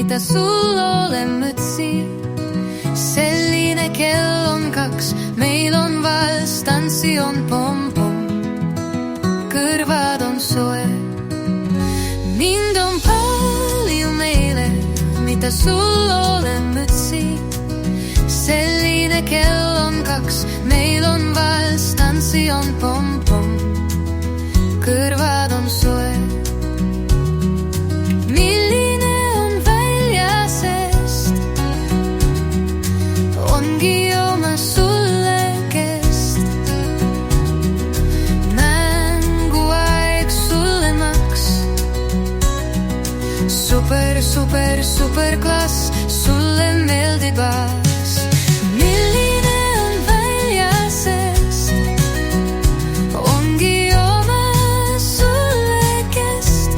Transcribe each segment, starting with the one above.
mida sul olen mütsi. Selline kell on 2, meil on vals, tantsi on pomm-pomm, kõrvad on soe. Mind on palju meile, mida sul olen mütsi. Selline kell on 2, meil on vals, tantsi on pomm-pomm, kõrvad on soe. Milline on väljasest, ongi oma sulle kest. Mänguaeg sulle maks, super, super, super klass, sulle meeldib baas. Milline on väljasest, ongi oma sulle kest.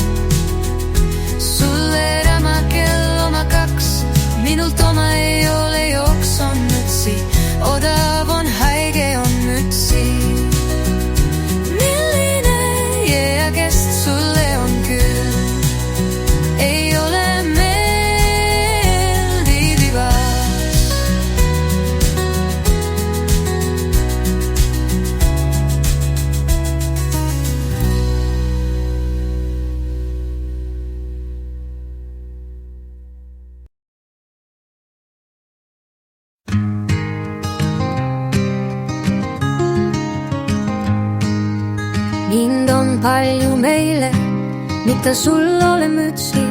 Sulle rama kell oma 2, minult oma ei ole, jooks on mütsi, odav on, haige on mütsi. Milline ja kest sulle on küll, ei ole meeldib baas. Mind on palju meile, mida sul ole mütsi.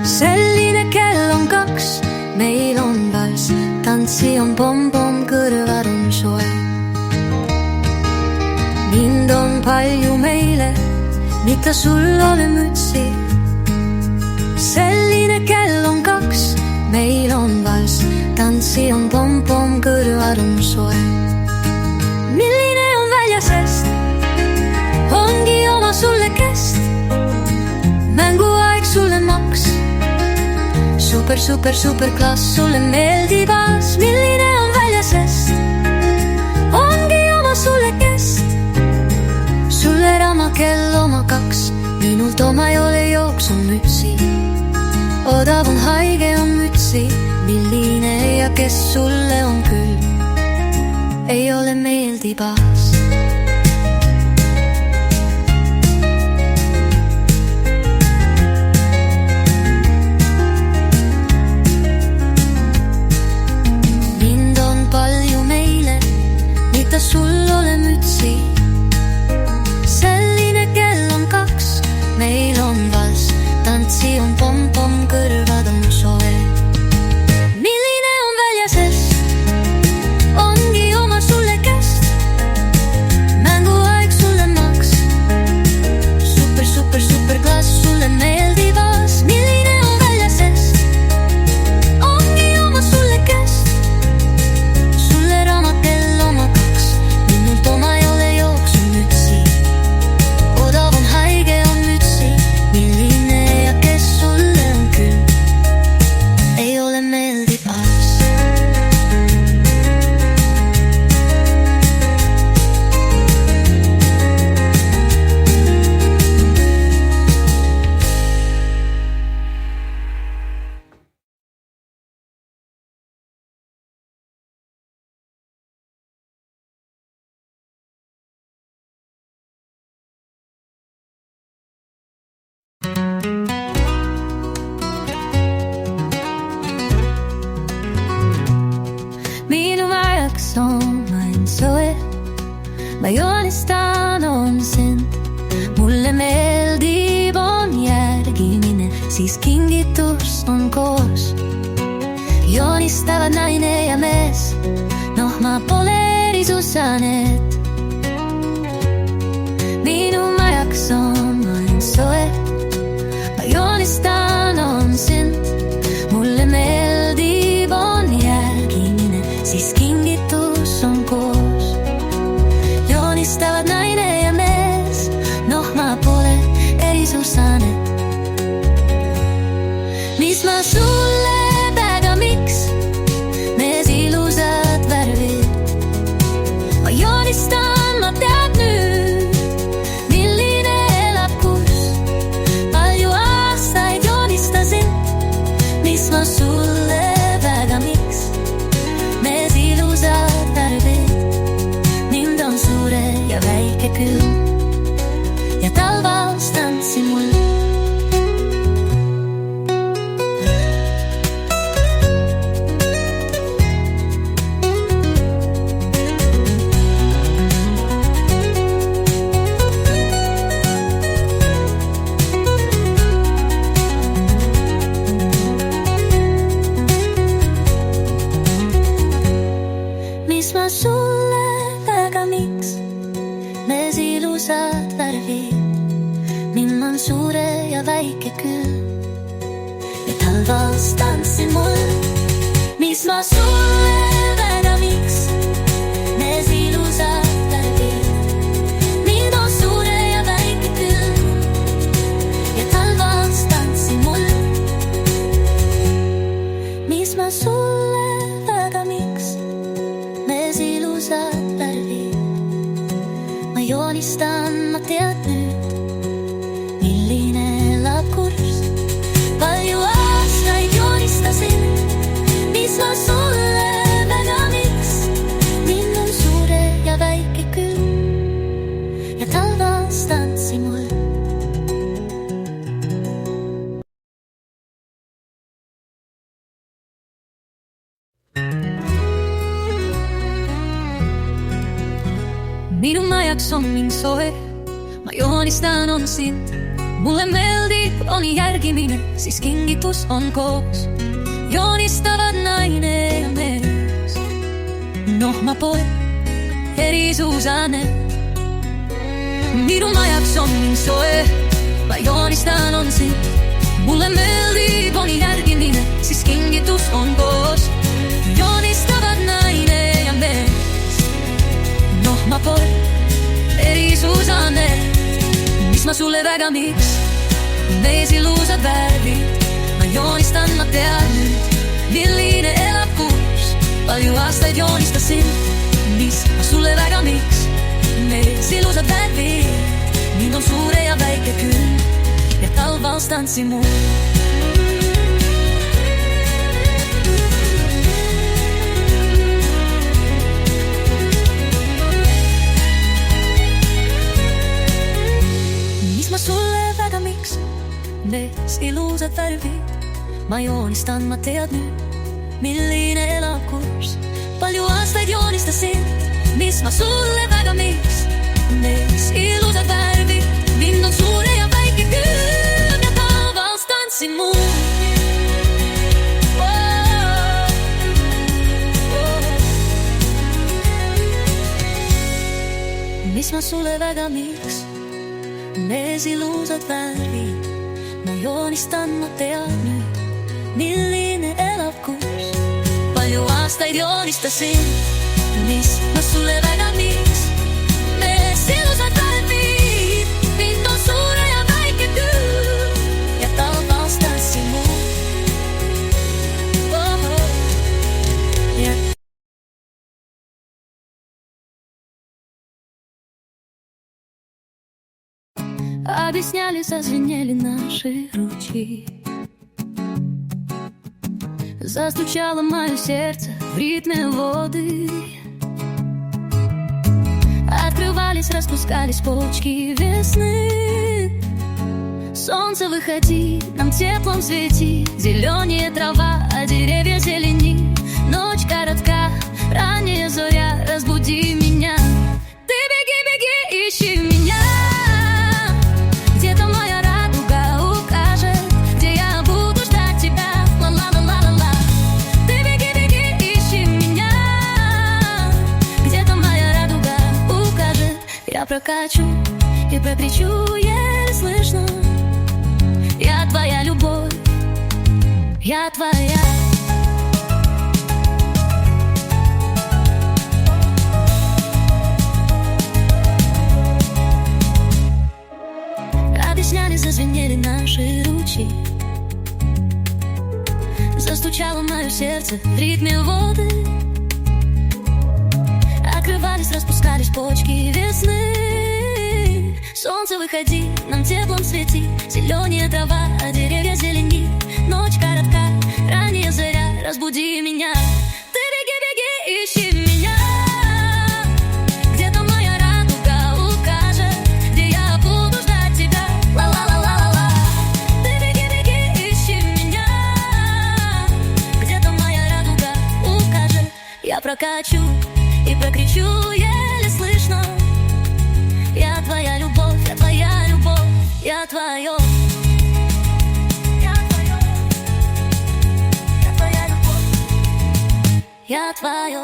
Selline kell on 2, meil on vals, tantsi on pomm-pomm, kõrvad on soe. Mind on palju meile, mida sul ole mütsi. Selline kell on 2, meil on vals, tantsi on pomm-pomm, kõrvad on soe. Milline on väljasest, ongi oma sulle kest. Mänguaeg sulle maks, super, super, super klass, sulle meeldib baas. Milline on väljasest, ongi oma sulle kest. Sulle rama kell oma 2, minult oma ei ole, jooks on mütsi, odav on, haige on mütsi. Milline ja kes sulle on küll, ei ole meeldib baas. Mida sul ole mütsi. Selline kell on 2, meil on vals, tantsi on pomm-pomm, kõrvad on soe. Milline on väljasest, ongi oma sulle kest. Mänguaeg sulle maks, super, super, super klass, sulle meeldib baas. Milline on väljasest, ongi oma sulle kest. Sulle raamat kell oma 2, minult oma ei ole, jooks on mütsi, odav on, haige on mütsi. Milline ja kes sulle on küll, ei ole meeldib baas. Minu ajaks on vain soe, ma joonistan on sind. Mulle meeldib on järgimine, siis kingitus on koos. Joonistavad naine ja mees, noh ma pole erisusanet. Minu ajaks on vain soe, ma joonistan on sind. Mulle meeldib on järgimine, siis kingitus on koos. Joonistavad naine ja mees, noh ma pole erisusanet. Mis ma sulle päega, miks mees ilusad värvid, ma joonistan ma sulle väga miks need ilusad värvid. Mind on suure ja väike külm ja talvas tantsin mul. Mis ma sulle väga miks need ilusad värvid. Ma joonistan, ma tead nüüd, milline elab kurss. Palju aastaid joonistasin, mis ma sulle väga miks. Mind on suure ja väike külm ja talvas tantsin mul. Minu majaks on mind soe, ma joonistan on sind. Mulle meeldib on järgimine, siis kingitus on koos. Joonistavad naine ja mees. Noh, ma pole erisuusane. Minu majaks on mind soe, ma joonistan on sind. Mulle meeldib on järgimine, siis kingitus on koos. Joonistavad naine ja mees. Noh, ma pole erisuusane. Mis ma sulle väga miks neis ilusad värvid. Ma joonistan, ma tean nüüd, milline elab kurss. Palju aastaid joonistasin, mis ma sulle väga miks neis ilusad värvid. Mind on suure ja väike külm ja talvas tantsin mul. Ma sulle väga miks neis ilusad värvid. Ma joonistan, ma tead nüüd, milline elab kurss. Palju aastaid joonistasin, mis ma sulle väga miks neis ilusad värvid. Mind on suure ja väike külm ja talvas tantsin mul. Mis ma sulle väga miks neis ilusad värvid. Ma joonistan, ma tean nüüd, milline elab kurss. Palju aastaid joonistasin, mis ma sulle väga miks neis ilusad värvid. Mind on suure ja väike külm ja talvas tantsin mul. Объясняли, зазвенели наши ручьи. Застучало мое сердце в ритме воды. Открывались, распускались почки весны. Солнце, выходи, нам теплом свети. Зеленее трава, а деревья зелени. Ночь коротка, ранняя зоря, разбуди меня. Ты беги, беги, ищи меня. Я прокачу и прокричу еле слышно. Я твоя любовь, я твоя. Объясняли, зазвенели наши ручьи. Застучало мое сердце в ритме воды. Открывались, распускались почки весны. Солнце, выходи, нам теплом свети. Зеленее трава, а деревья зелени. Ночь коротка, ранняя заря, разбуди меня. Ты беги, беги, ищи меня. Где-то моя радуга укажет, где я буду ждать тебя. Ла-ла-ла-ла-ла-ла. Ты беги, беги, ищи меня. Где-то моя радуга укажет. Я прокачу и прокричу еле слышно. Я твоя любовь, я твоя любовь, я твое. Я твое, я твоя любовь, я твое.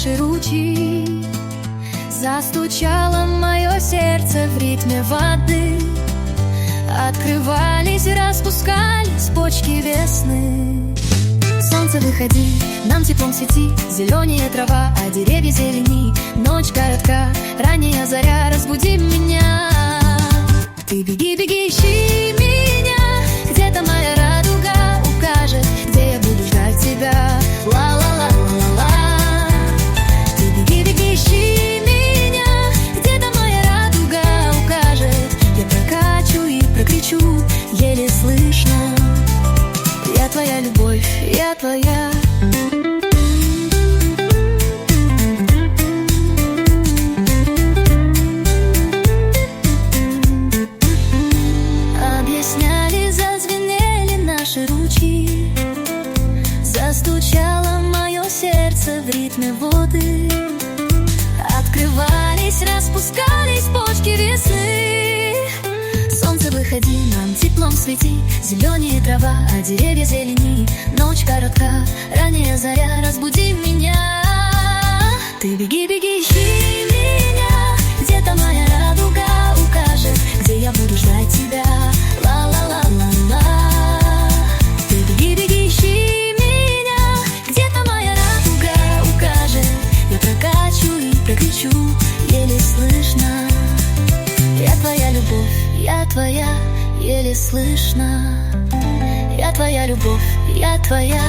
наши ручьи. Застучало мое сердце в ритме воды. Открывались, распускались почки весны. Солнце, выходи, нам теплом свети. Зеленее трава, а деревья зелени. Ночь коротка, ранняя заря, разбуди меня. Ты беги, беги, ищи меня. Где-то моя радуга укажет, где я буду ждать тебя. Ла-ла-ла-ла-ла. Ты беги, беги, ищи меня. Где-то моя радуга укажет. Я прокачу и прокричу, еле слышно. Я твоя любовь, я твоя. Объясняли, зазвенели наши ручьи. Застучало мое сердце в ритме воды. Открывались, распускались почки весны. Солнце, выходи, нам теплом свети. Зеленее трава, а деревья зелени. Ночь коротка, ранняя заря, разбуди меня. Ты беги, беги, ищи меня. Где-то моя радуга укажет, где я буду ждать тебя. Ла-ла-ла-ла-ла. Ты беги, беги, ищи меня. Где-то моя радуга укажет. Я прокачу и прокричу, еле слышно. Я твоя любовь, я твоя, еле слышно. Я твоя любовь, я твоя.